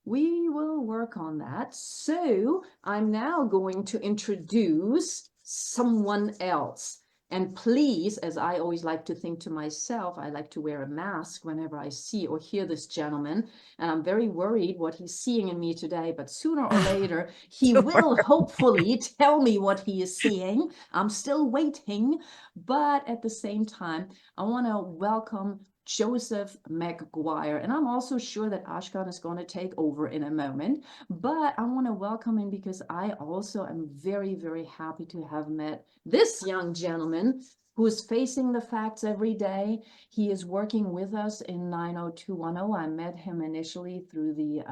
We will work on that. So I'm now going to introduce someone else. And please, as I always like to think to myself, I like to wear a mask whenever I see or hear this gentleman. And I'm very worried what he's seeing in me today, but sooner or later, he will hopefully tell me what he is seeing. I'm still waiting. But at the same time, I want to welcome Joseph McGuire. And I'm also sure that Ashkan is going to take over in a moment, but I want to welcome him because I also am very, very happy to have met this young gentleman who is facing the facts every day. He is working with us in 90210. I met him initially through the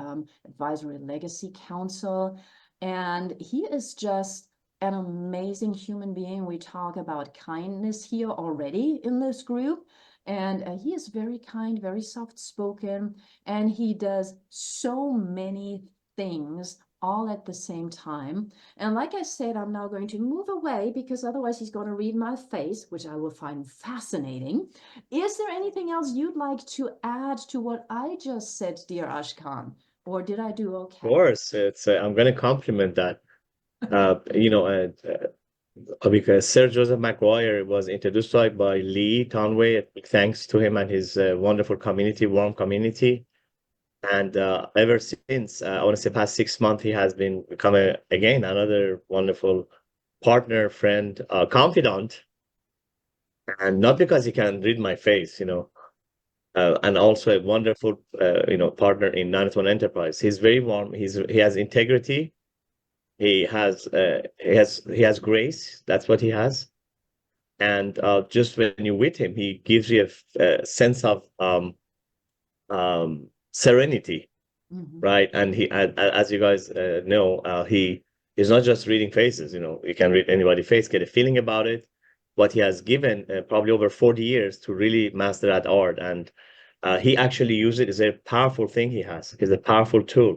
Advisory Legacy Council, and he is just an amazing human being. We talk about kindness here already in this group. And he is very kind, very soft-spoken, and he does so many things all at the same time. And like I said, I'm now going to move away because otherwise he's going to read my face, which I will find fascinating. Is there anything else you'd like to add to what I just said, dear Ashkan? Or did I do okay? Of course, it's I'm going to compliment that. Because Sir Joseph McGuire was introduced to us by Lee Conway. Thanks to him and his wonderful community, warm community. And ever since, I want to say past 6 months, he has been become again another wonderful partner, friend, confidant. And not because he can read my face, and also a wonderful, partner in 901 Enterprise. He's very warm. He has integrity. He has grace. That's what he has. And just when you're with him, he gives you a sense of serenity, right? And as you guys know, he is not just reading faces. You can read anybody's face, get a feeling about it. But he has given probably over 40 years to really master that art, and he actually uses it as a powerful thing. It's a powerful tool.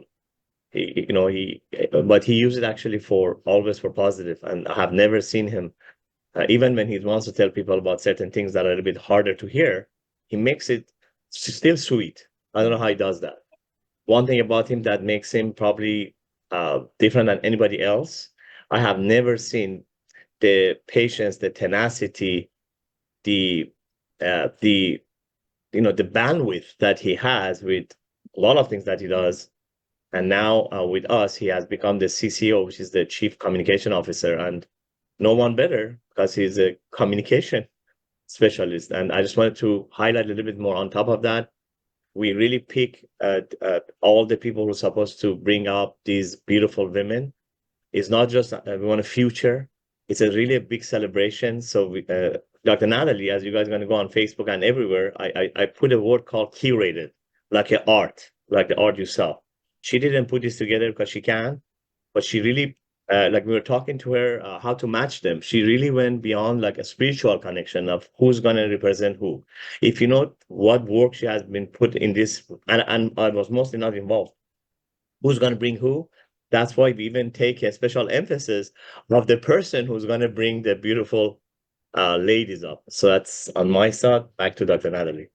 But he uses it actually always for positive, and I have never seen him, even when he wants to tell people about certain things that are a little bit harder to hear, he makes it still sweet. I don't know how he does that. One thing about him that makes him probably different than anybody else, I have never seen the patience, the tenacity, the the the bandwidth that he has with a lot of things that he does. And now with us, he has become the CCO, which is the Chief Communication Officer, and no one better because he's a communication specialist. And I just wanted to highlight a little bit more on top of that. We really pick all the people who are supposed to bring up these beautiful women. It's not just we want a future. It's really a big celebration. So Dr. Natalie, as you guys are going to go on Facebook and everywhere, I put a word called curated, like a art, like the art you saw. She didn't put this together because she can, but she really, like we were talking to her, how to match them. She really went beyond like a spiritual connection of who's going to represent who. If you know what work she has been put in this, and I was mostly not involved, who's going to bring who? That's why we even take a special emphasis of the person who's going to bring the beautiful ladies up. So that's on my side. Back to Dr. Natalie.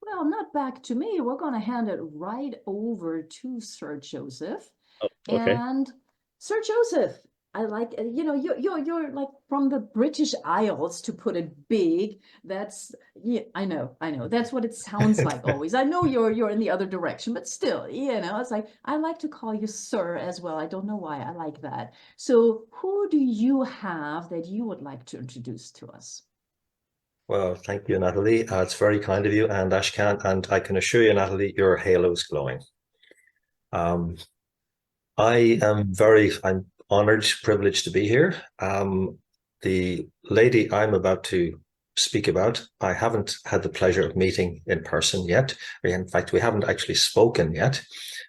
Well, not back to me. We're going to hand it right over to Sir Joseph. Oh, okay. And Sir Joseph, I like, you're like from the British Isles, to put it big. That's, yeah, I know. That's what it sounds like always. I know you're in the other direction, but still, it's like, I like to call you Sir as well. I don't know why I like that. So who do you have that you would like to introduce to us? Well, thank you, Natalie. It's very kind of you and Ashkan, and I can assure you, Natalie, your halo is glowing. I'm honored, privileged to be here. The lady I'm about to speak about, I haven't had the pleasure of meeting in person yet. In fact, we haven't actually spoken yet,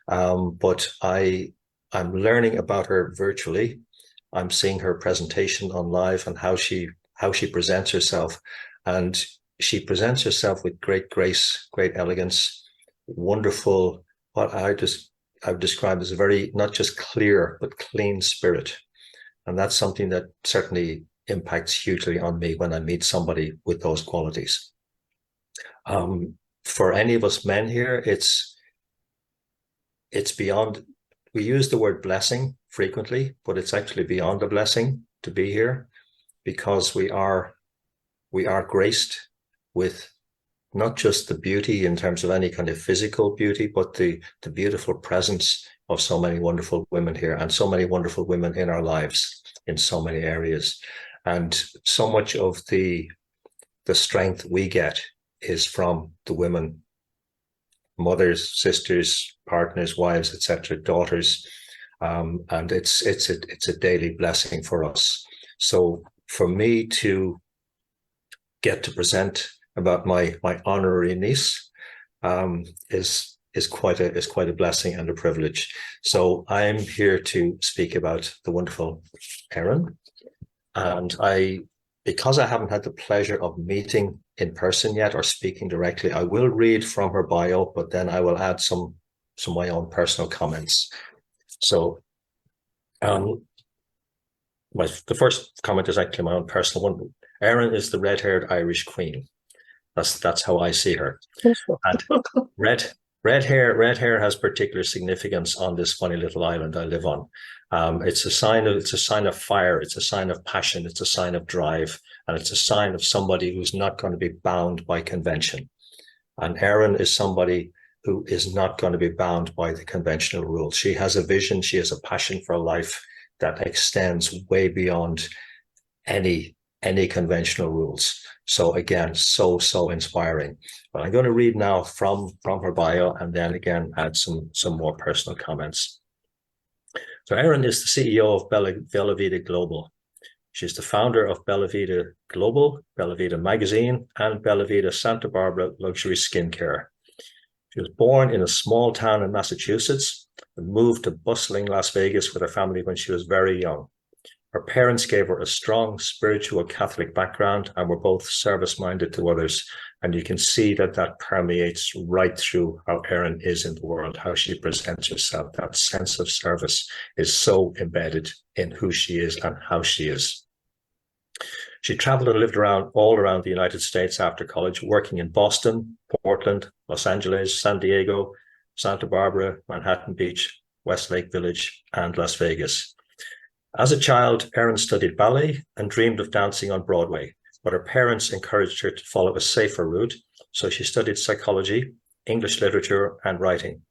but I'm learning about her virtually. I'm seeing her presentation on live and how she presents herself. And she presents herself with great grace, great elegance, wonderful, what I've described as a very, not just clear, but clean spirit. And that's something that certainly impacts hugely on me when I meet somebody with those qualities. For any of us men here, it's it's beyond, we use the word blessing frequently, but it's actually beyond a blessing to be here, because we are graced with not just the beauty in terms of any kind of physical beauty, but the beautiful presence of so many wonderful women here, and so many wonderful women in our lives in so many areas. And so much of the strength we get is from the women, mothers, sisters, partners, wives, etc., daughters. And it's a daily blessing for us. So for me to get to present about my honorary niece is quite a blessing and a privilege. So I'm here to speak about the wonderful Erin, and because I haven't had the pleasure of meeting in person yet or speaking directly, I will read from her bio, but then I will add some of my own personal comments. So the first comment is actually my own personal one. Erin is the red-haired Irish queen. That's how I see her. And red hair has particular significance on this funny little island I live on. It's a sign of fire. It's a sign of passion. It's a sign of drive, and it's a sign of somebody who's not going to be bound by convention. And Erin is somebody who is not going to be bound by the conventional rules. She has a vision. She has a passion for life that extends way beyond any conventional rules. So again, so inspiring. But I'm going to read now from her bio, and then again add some more personal comments. So Erin is the CEO of Bella Vida Global. She's the founder of Bella Vida Global, Bella Vida Magazine, and Bella Vida Santa Barbara Luxury Skincare. She was born in a small town in Massachusetts and moved to bustling Las Vegas with her family when she was very young. Her parents gave her a strong spiritual Catholic background and were both service-minded to others. And you can see that permeates right through how Erin is in the world, how she presents herself. That sense of service is so embedded in who she is and how she is. She traveled and lived all around the United States after college, working in Boston, Portland, Los Angeles, San Diego, Santa Barbara, Manhattan Beach, Westlake Village, and Las Vegas. As a child, Erin studied ballet and dreamed of dancing on Broadway, but her parents encouraged her to follow a safer route, so she studied psychology, English literature, and writing,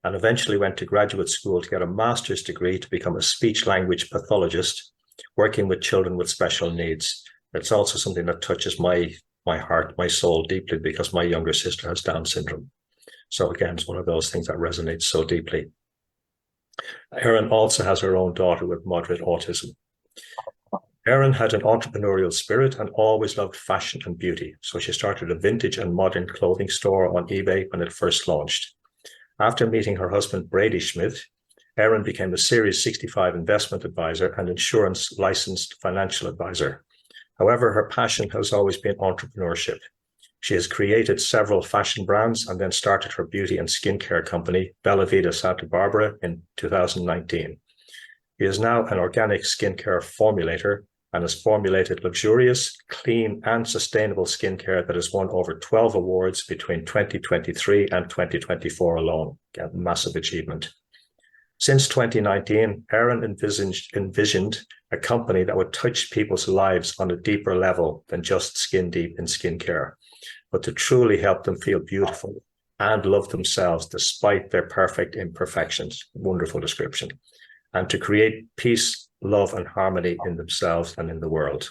and eventually went to graduate school to get a master's degree to become a speech-language pathologist, working with children with special needs. It's also something that touches my heart, my soul deeply, because my younger sister has Down syndrome. So again, it's one of those things that resonates so deeply. Erin also has her own daughter with moderate autism. Erin had an entrepreneurial spirit and always loved fashion and beauty, so she started a vintage and modern clothing store on eBay when it first launched. After meeting her husband, Brady Schmidt, Erin became a Series 65 investment advisor and insurance licensed financial advisor. However, her passion has always been entrepreneurship. She has created several fashion brands and then started her beauty and skincare company, Bella Vida Santa Barbara, in 2019. She is now an organic skincare formulator and has formulated luxurious, clean, and sustainable skincare that has won over 12 awards between 2023 and 2024 alone. A massive achievement. Since 2019, Erin envisioned a company that would touch people's lives on a deeper level than just skin deep in skincare, but to truly help them feel beautiful and love themselves despite their perfect imperfections. Wonderful description. And to create peace, love, and harmony in themselves and in the world.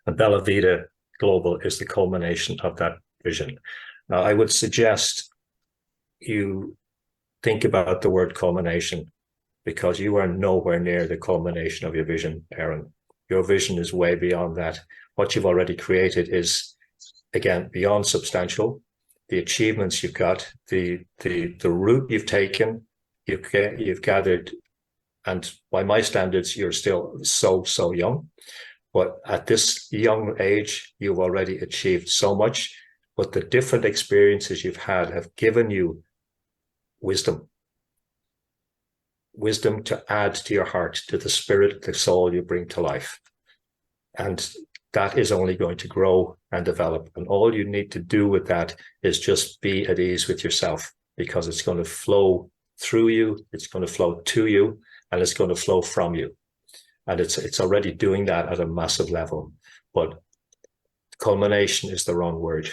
And Bella Vida Global is the culmination of that vision. Now, I would suggest you think about the word culmination, because you are nowhere near the culmination of your vision, Erin. Your vision is way beyond that. What you've already created is, again, beyond substantial. The achievements you've got, the route you've taken, you've gathered, and by my standards, you're still so young. But at this young age, you've already achieved so much. But the different experiences you've had have given you wisdom to add to your heart, to the spirit, the soul you bring to life. And that is only going to grow and develop. And all you need to do with that is just be at ease with yourself, because it's going to flow through you, it's going to flow to you, and it's going to flow from you. And it's already doing that at a massive level. But culmination is the wrong word,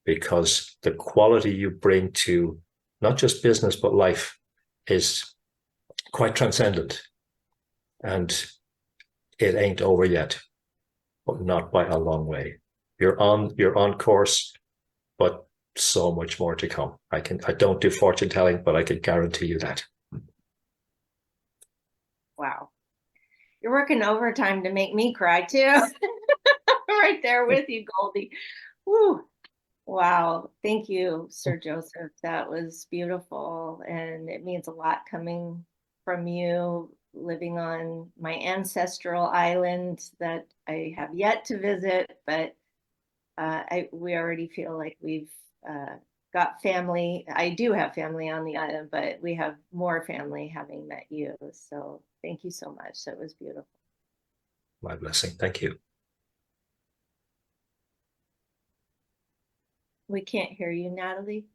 because the quality you bring to not just business, but life is quite transcendent. And it ain't over yet, but not by a long way. You're on course, but so much more to come. I don't do fortune telling, but I can guarantee you that. Wow. You're working overtime to make me cry too. Right there with you, Goldie. Woo. Wow. Thank you, Sir Joseph. That was beautiful. And it means a lot coming from you, living on my ancestral island that I have yet to visit, but we already feel like we've got family. I do have family on the island, but we have more family having met you. So thank you so much. That was beautiful. My blessing. Thank you. We can't hear you, Natalie.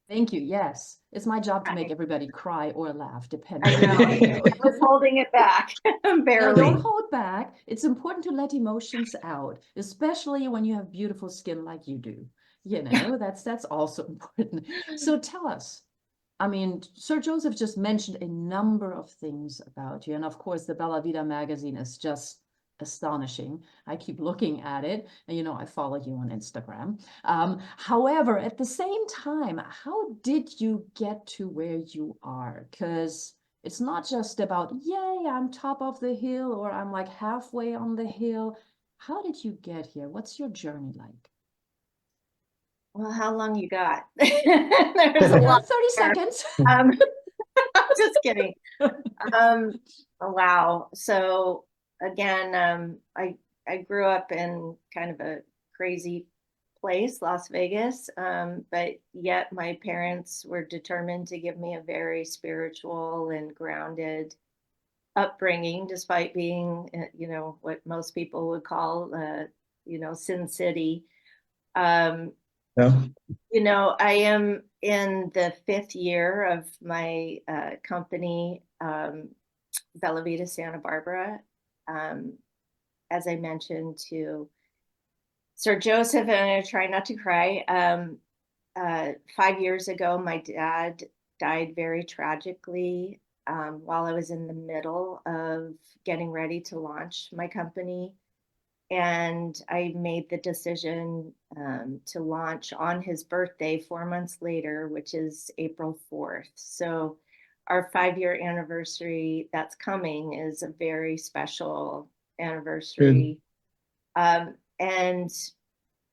Thank you. Yes, it's my job to make everybody cry or laugh, depending. I know. I was holding it back, No, barely. don't hold back. It's important to let emotions out, especially when you have beautiful skin like you do. You know, that's also important. So tell us, I mean, Sir Joseph just mentioned a number of things about you. And of course, the Bella Vida magazine is just astonishing. I keep looking at it, and you know, I follow you on Instagram. However, at the same time, how did you get to where you are? Because it's not just about, yay, I'm top of the hill, or I'm like halfway on the hill. How did you get here? What's your journey like? Well, how long you got? There's a lot. 30 seconds. I'm just kidding. Wow. So again, I grew up in kind of a crazy place, Las Vegas, but yet my parents were determined to give me a very spiritual and grounded upbringing, despite being, you know, what most people would call, you know, Sin City. Yeah. You know, I am in the 5th year of my company, Bella Vida Santa Barbara. As I mentioned to Sir Joseph, and I'm going to try not to cry. 5 years ago, my dad died very tragically while I was in the middle of getting ready to launch my company. And I made the decision to launch on his birthday 4 months later, which is April 4th. So our 5-year anniversary that's coming is a very special anniversary. And,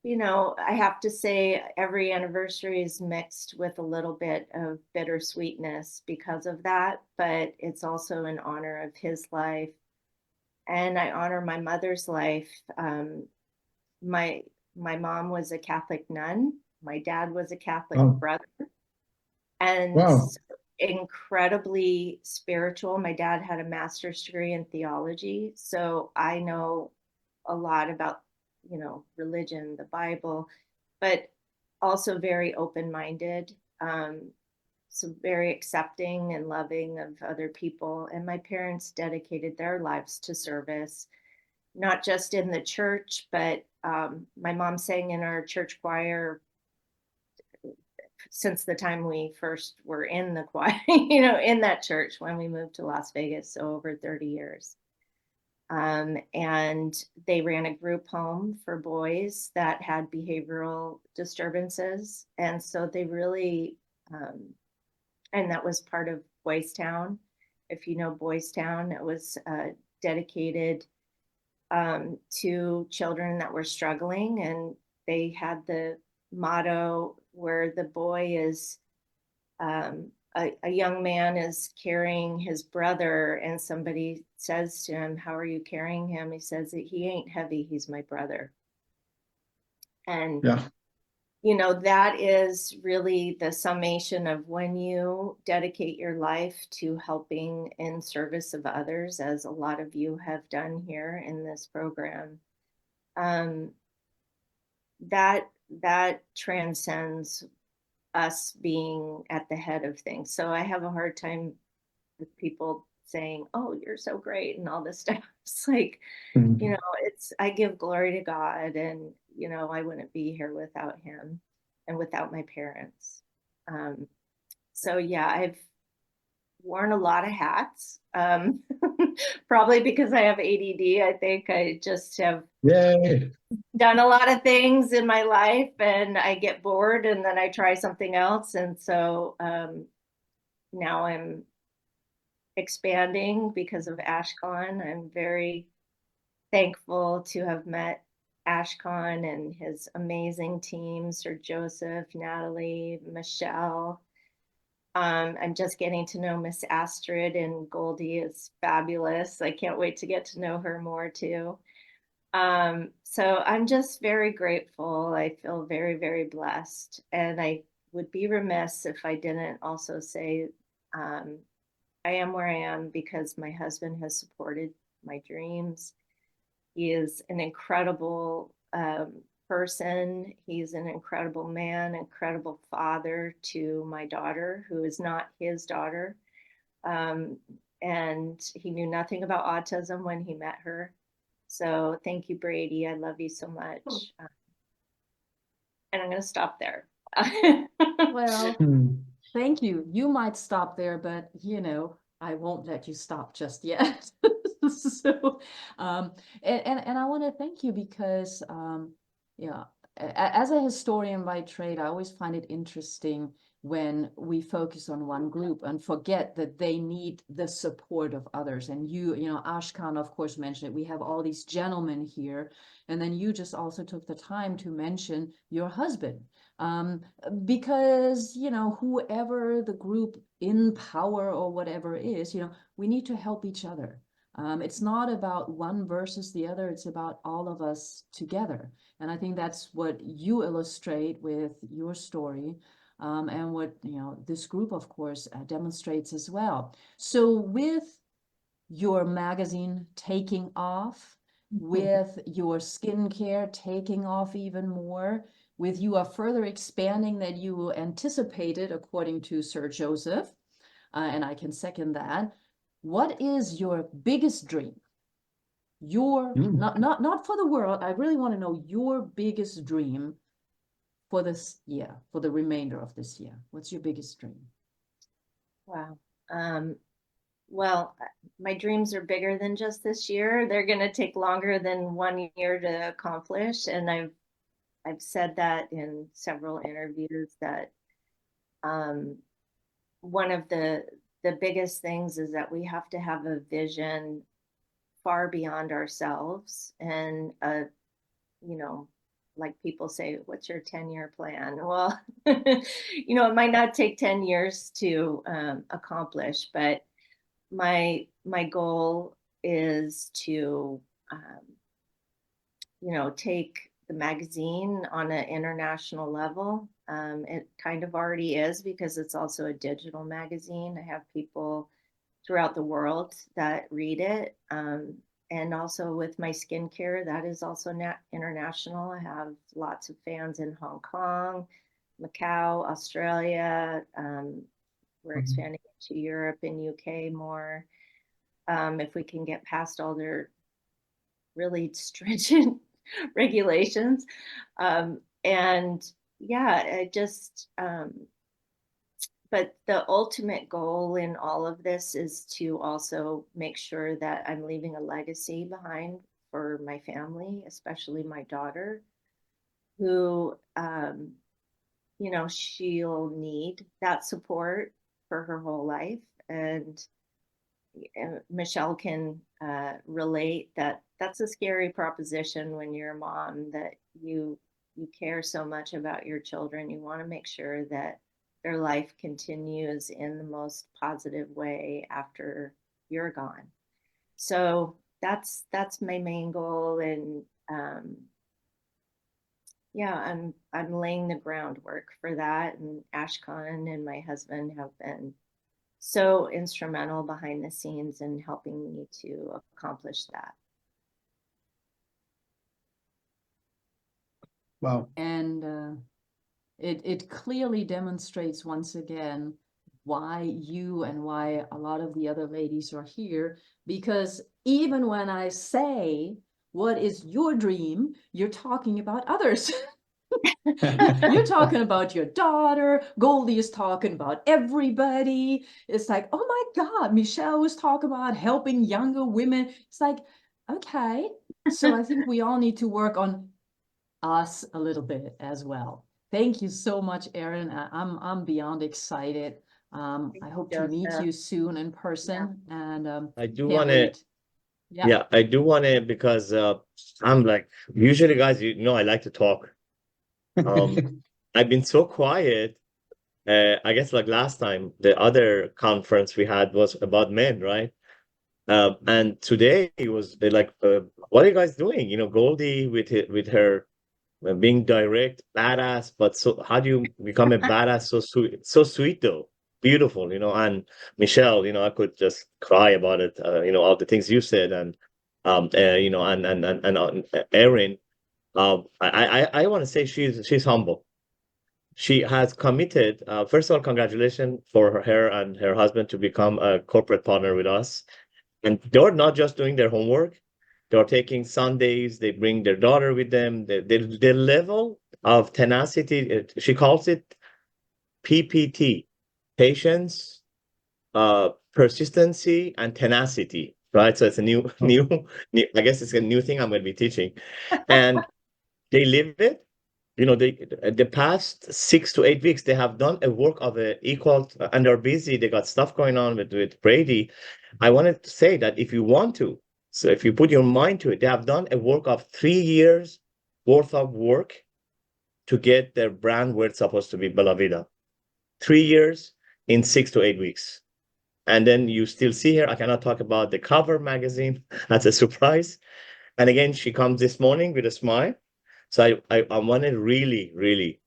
you know, I have to say every anniversary is mixed with a little bit of bittersweetness because of that, but it's also in honor of his life. And I honor my mother's life. My mom was a Catholic nun. My dad was a Catholic brother, and incredibly spiritual. My dad had a master's degree in theology, so I know a lot about, you know, religion, the Bible, but also very open-minded. So very accepting and loving of other people. And my parents dedicated their lives to service, not just in the church, but my mom sang in our church choir since the time we first were in the choir, you know, in that church when we moved to Las Vegas, so over 30 years. And they ran a group home for boys that had behavioral disturbances. And so they really, and that was part of Boys Town. If you know Boys Town, it was dedicated to children that were struggling. And they had the motto where the boy is, a young man is carrying his brother, and somebody says to him, "How are you carrying him?" He says that he ain't heavy, he's my brother. And you know, that is really the summation of when you dedicate your life to helping in service of others, as a lot of you have done here in this program. That transcends us being at the head of things. So I have a hard time with people saying, "Oh, you're so great," and all this stuff. It's like, you know, I give glory to God, and, you know, I wouldn't be here without him and without my parents. So yeah, I've worn a lot of hats. Probably because I have ADD. I think I just have Yay. done a lot of things in my life, and I get bored and then I try something else. And so now I'm expanding because of AshCon. I'm very thankful to have met AshCon and his amazing team, Sir Joseph, Natalie, Michelle. I'm just getting to know Miss Astrid, and Goldie is fabulous. I can't wait to get to know her more too. So I'm just very grateful. I feel very, very blessed. And I would be remiss if I didn't also say I am where I am because my husband has supported my dreams. He is an incredible person. He's an incredible man, incredible father to my daughter, who is not his daughter. And he knew nothing about autism when he met her. So thank you, Brady. I love you so much. And I'm going to stop there. Well, thank you. You might stop there, but you know, I won't let you stop just yet. So, and I want to thank you because, yeah, as a historian by trade, I always find it interesting when we focus on one group and forget that they need the support of others. And you know, Ashkan, of course, mentioned it. We have all these gentlemen here, and then you just also took the time to mention your husband. Because, you know, whoever the group in power or whatever is, you know, we need to help each other. It's not about one versus the other, it's about all of us together. And I think that's what you illustrate with your story, and what, you know, this group, of course, demonstrates as well. So with your magazine taking off, with your skincare taking off even more, with you are further expanding than you anticipated, according to Sir Joseph, and I can second that. What is your biggest dream? Your not for the world. I really want to know your biggest dream for this year, for the remainder of this year. What's your biggest dream? Wow. Well, my dreams are bigger than just this year. They're going to take longer than 1 year to accomplish, and I've said that in several interviews that one of the biggest things is that we have to have a vision far beyond ourselves, and you know, like people say, what's your 10-year plan? Well, you know, it might not take 10 years to accomplish, but my goal is to you know, take the magazine on an international level. It kind of already is because it's also a digital magazine. I have people throughout the world that read it. And also with my skincare, that is also international. I have lots of fans in Hong Kong, Macau, Australia. We're expanding to Europe and UK more. If we can get past all their really stringent regulations. And yeah, I just, but the ultimate goal in all of this is to also make sure that I'm leaving a legacy behind for my family, especially my daughter, who, you know, she'll need that support for her whole life. And Michelle can relate that that's a scary proposition when you're a mom, that you care so much about your children. You want to make sure that their life continues in the most positive way after you're gone. So that's my main goal. And yeah, I'm laying the groundwork for that. And AshCon and my husband have been so instrumental behind the scenes in helping me to accomplish that. Wow. And it clearly demonstrates once again why you and why a lot of the other ladies are here, because even when I say, what is your dream, you're talking about others. You're talking about your daughter. Goldie is talking about everybody. It's like, oh my God, Michelle was talking about helping younger women. It's like, okay. So I think we all need to work on us a little bit as well. Thank you so much, Erin. I'm beyond excited. I hope to meet Joseph. you soon in person, and I do can't want to, wait. Yeah. yeah, I do want to, because I'm like, usually guys, you know, I like to talk. I've been so quiet. I guess like last time, the other conference we had was about men, right? And today it was like, what are you guys doing? You know, Goldie with her being direct, badass, but so how do you become a badass so sweet though, beautiful, you know? And Michelle, you know, I could just cry about it, you know, all the things you said, and you know, and Erin, I want to say she's humble. She has committed. First of all, congratulations for her and her husband to become a corporate partner with us. And they're not just doing their homework, they're taking Sundays, they bring their daughter with them. The level of tenacity, she calls it PPT, patience, persistency, and tenacity, right? So it's a new, I guess it's a new thing I'm going to be teaching. And they live it. You know, the past 6 to 8 weeks, they have done a work of a equal, and they're busy. They got stuff going on with Brady. I wanted to say that if you want to, so if you put your mind to it, they have done a work of 3 years worth of work to get their brand where it's supposed to be, Bella Vida. 3 years in 6 to 8 weeks. And then you still see her. I cannot talk about the cover magazine. That's a surprise. And again, she comes this morning with a smile. So I want to really, really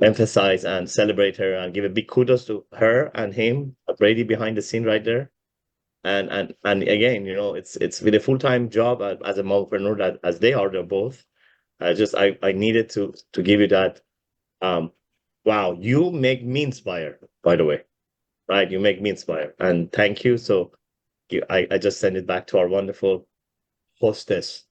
emphasize and celebrate her and give a big kudos to her and him, Brady behind the scene right there. And again, you know, it's with a full-time job as a mompreneur that as they are, they're both. I needed to give you that. Wow, you make me inspire, by the way, right? You make me inspire, and thank you. So I just send it back to our wonderful hostess,